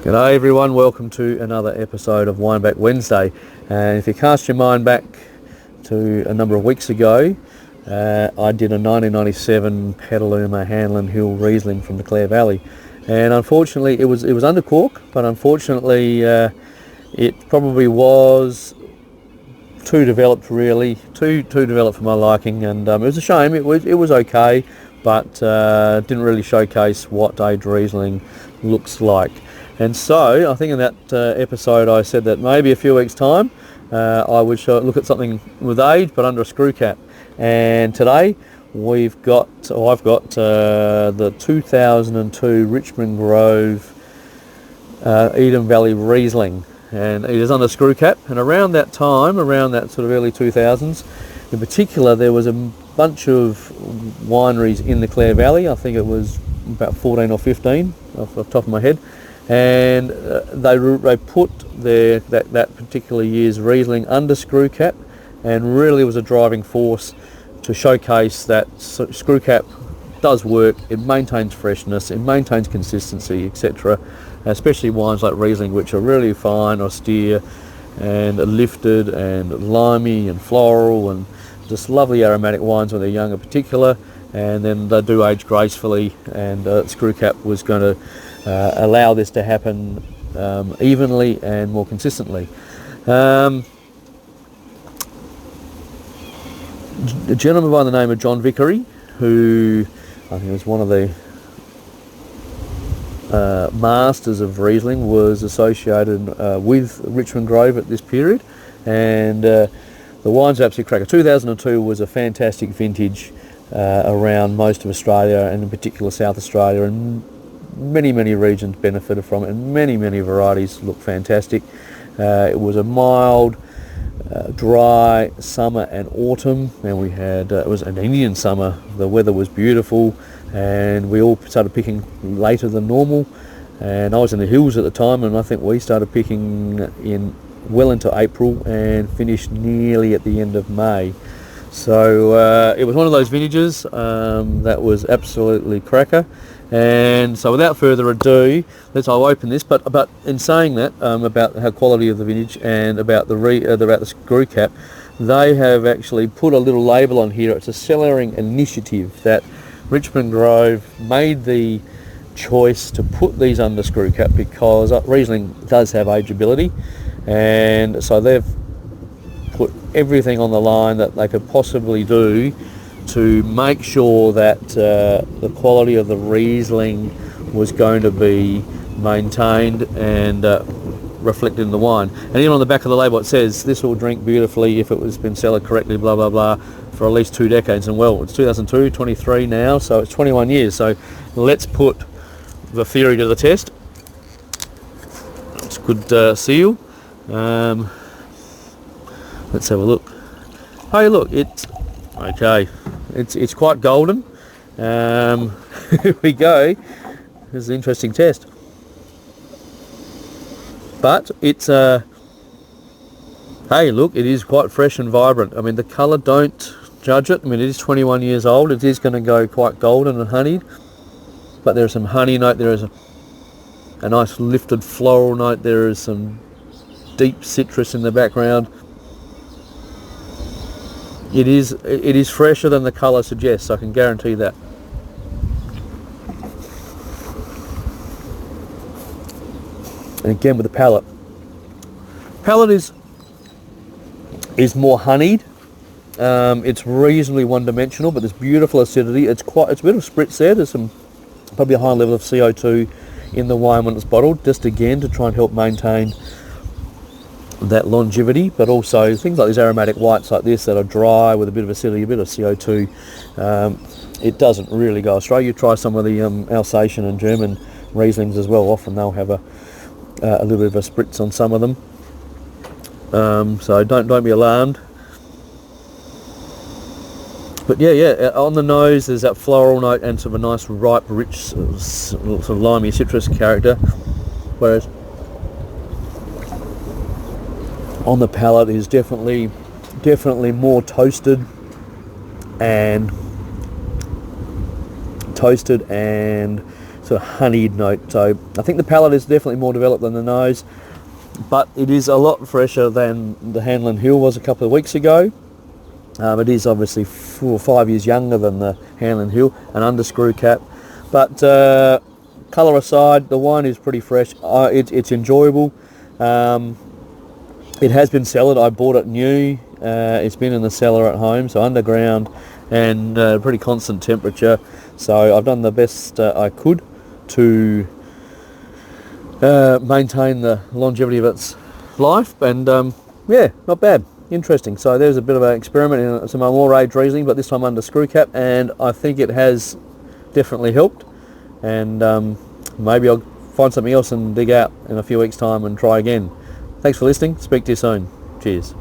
G'day everyone, welcome to another episode of Wineback Wednesday. And if you cast your mind back to a number of weeks ago, I did a 1997 Petaluma Hanlon Hill Riesling from the Clare Valley. And unfortunately it was under cork, but unfortunately it probably was too developed really, too developed for my liking, and it was a shame. It was okay, but didn't really showcase what aged Riesling looks like. And so I think in that episode I said that maybe a few weeks time I would look at something with age but under a screw cap. And today I've got the 2002 Richmond Grove Eden Valley Riesling, and it is under screw cap. And around that time, around that sort of early 2000s in particular, there was a bunch of wineries in the Clare Valley. I think it was about 14 or 15 off the top of my head, and they put that particular year's Riesling under screw cap, and really was a driving force to showcase that screw cap does work. It maintains freshness, it maintains consistency, etc. Especially wines like Riesling, which are really fine, austere, and lifted, and limey, and floral, and just lovely aromatic wines when they're young in particular. And then they do age gracefully, and screw cap was going to allow this to happen evenly and more consistently. A gentleman by the name of John Vickery, who I think was one of the masters of Riesling, was associated with Richmond Grove at this period, and the wine's absolutely cracker. 2002 was a fantastic vintage around most of Australia, and in particular South Australia, and many regions benefited from it, and many varieties look fantastic. It was a mild, dry summer and autumn, and we had it was an Indian summer. The weather was beautiful, and we all started picking later than normal. And I was in the hills at the time, and I think we started picking in well into April and finished nearly at the end of May. So it was one of those vintages that was absolutely cracker. And so without further ado, I'll open this. But in saying that, about the quality of the vintage and about the screw cap, they have actually put a little label on here. It's a cellaring initiative that Richmond Grove made the choice to put these under screw cap because Riesling does have ageability, and so they've put everything on the line that they could possibly do to make sure that the quality of the Riesling was going to be maintained and reflected in the wine. And even on the back of the label it says this will drink beautifully if it was been cellared correctly, blah blah blah, for at least 2 decades. And well, it's 2002, 23 now, so it's 21 years. So let's put the theory to the test. It's a good seal. Let's have a look. Hey, look, it's okay. It's quite golden. Here we go. This is an interesting test. But it's hey, look, it is quite fresh and vibrant. I mean, the colour, don't judge it. I mean, it is 21 years old. It is going to go quite golden and honeyed. But there's some honey note. There is a nice lifted floral note. There is some deep citrus in the background. It is fresher than the colour suggests, I can guarantee that. And again with the palate. Palate is more honeyed. It's reasonably one-dimensional, but there's beautiful acidity. It's a bit of spritz there. There's some probably a high level of CO2 in the wine when it's bottled, just again to try and help maintain that longevity. But also things like these aromatic whites like this that are dry with a bit of acidity, a bit of CO2, it doesn't really go astray. You try some of the Alsatian and German Rieslings as well. Often they'll have a little bit of a spritz on some of them, so don't be alarmed. But yeah, on the nose there's that floral note and sort of a nice ripe, rich, sort of limey citrus character, whereas on the palate is definitely more toasted and sort of honeyed note. So I think the palate is definitely more developed than the nose, but it is a lot fresher than the Hanlon Hill was a couple of weeks ago. It is obviously 4 or 5 years younger than the Hanlon Hill and under screw cap. But colour aside, the wine is pretty fresh. It's enjoyable. It has been cellared. I bought it new. It's been in the cellar at home, so underground and pretty constant temperature. So I've done the best I could to maintain the longevity of its life, and yeah, not bad. Interesting. So there's a bit of an experiment in some more aged Riesling, but this time under screw cap, and I think it has definitely helped. And maybe I'll find something else and dig out in a few weeks' time and try again. Thanks for listening. Speak to you soon. Cheers.